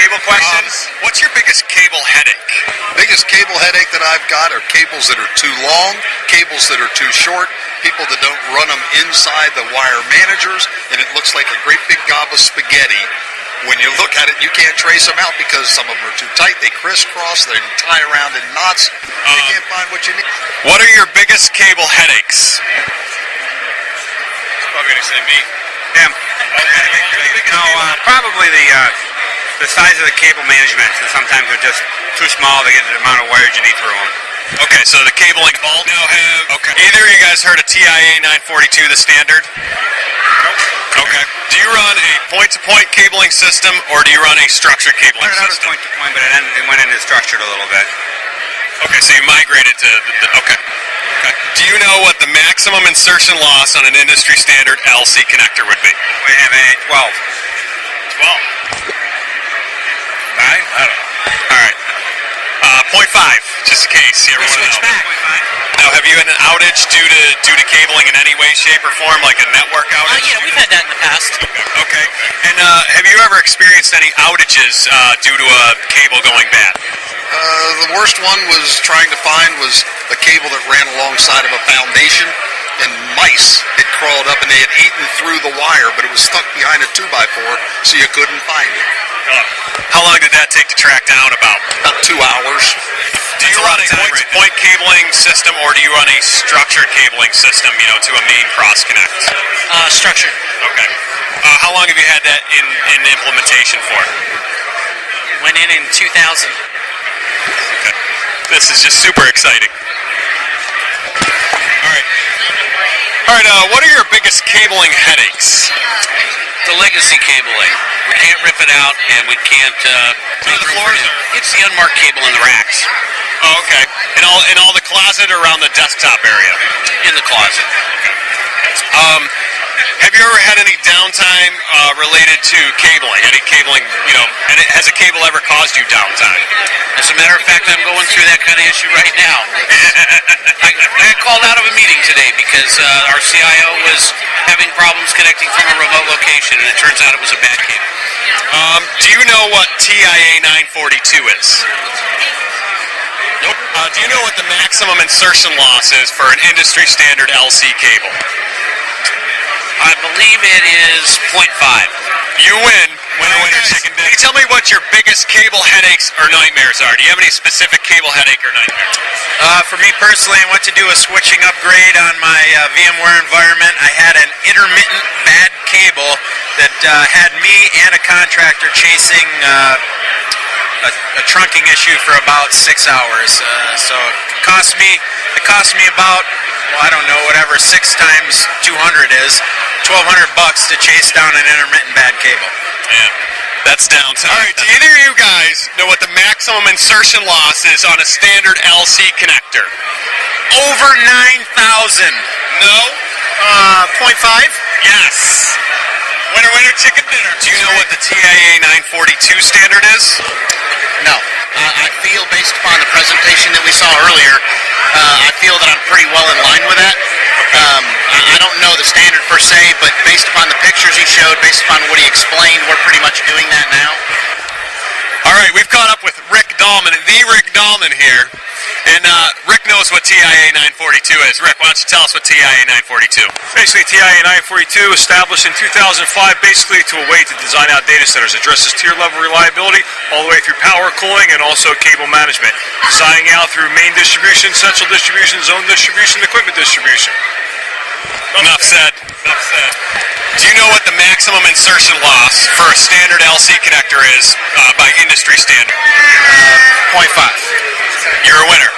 cable questions. What's your biggest cable headache? Biggest cable headache that I've got are cables that are too long, cables that are too short, people that don't run them inside the wire managers, and it looks like a great big gob of spaghetti. When you look at it, you can't trace them out because some of them are too tight, they crisscross, they tie around in knots, you can't find what you need. What are your biggest cable headaches? He's probably going to say me. Him. No, probably the size of the cable management. So sometimes they're just too small to get the amount of wires you need through them. Okay, so the cabling bulk. Either of you guys heard of TIA 942, the standard? Okay. Do you run a point-to-point cabling system, or do you run a structured cabling Started out as system? point-to-point, but it went into structured a little bit. Okay, so you migrated to okay. Do you know what the maximum insertion loss on an industry standard LC connector would be? We have a 12. 12. 9? I don't know. All right. 0.5, just in case. You ever want to know. Now, have you had an outage due to cabling in any way, shape, or form, like a network outage? Yeah, we've had that in the past. Okay. And have you ever experienced any outages due to a cable going bad? The worst one was trying to find was a cable that ran alongside of a foundation, and mice had crawled up and they had eaten through the wire, but it was stuck behind a 2x4, so you couldn't find it. How long did that take to track down? About 2 hours. Do you run a point-to-point cabling system, or do you run a structured cabling system, to a main cross-connect? Structured. Okay. How long have you had that in implementation for? Went in 2000. Okay. This is just super exciting. All right, what are your biggest cabling headaches? The legacy cabling. We can't rip it out, and we can't make the room floors? for it. It's the unmarked cable in the racks. Oh, okay. In all the closet or around the desktop area? In the closet. Have you ever had any downtime related to cabling? Any cabling, and has a cable ever caused you downtime? As a matter of fact, I'm going through that kind of issue right now. I got called out of a meeting today because our CIO was having problems connecting from a remote location, and it turns out it was a bad cable. Do you know what TIA 942 is? Nope. Do you know what the maximum insertion loss is for an industry standard LC cable? I believe it is 0.5. You win. Winner, chicken dinner. Can you tell me what your biggest cable headaches or nightmares are? Do you have any specific cable headache or nightmare? For me personally, I went to do a switching upgrade on my VMware environment. I had an intermittent bad cable that had me and a contractor chasing a trunking issue for about 6 hours. So it cost me about, I don't know, whatever 6 times 200 is, $1,200 to chase down an intermittent bad cable. Yeah, that's downtime. All right, do either of you guys know what the maximum insertion loss is on a standard LC connector? Over 9,000. No? 0.5? Yes. Winner, chicken dinner. Do you know what the TIA 942 standard is? No. I feel, based upon the presentation that we saw earlier, I feel that I'm pretty well in line with that. I don't know the standard per se, but based upon the pictures he showed, based upon what he explained, we're pretty much doing that now. All right, we've caught up with Rick Dahlman, the Rick Dahlman here. And Rick knows what TIA 942 is. Rick, why don't you tell us what TIA 942? Basically, TIA 942, established in 2005, basically to a way to design out data centers, addresses tier-level reliability all the way through power cooling and also cable management, designing out through main distribution, central distribution, zone distribution, equipment distribution. Enough said. Do you know what the maximum insertion loss for a standard LC connector is by industry standard? 0.5. You're a winner.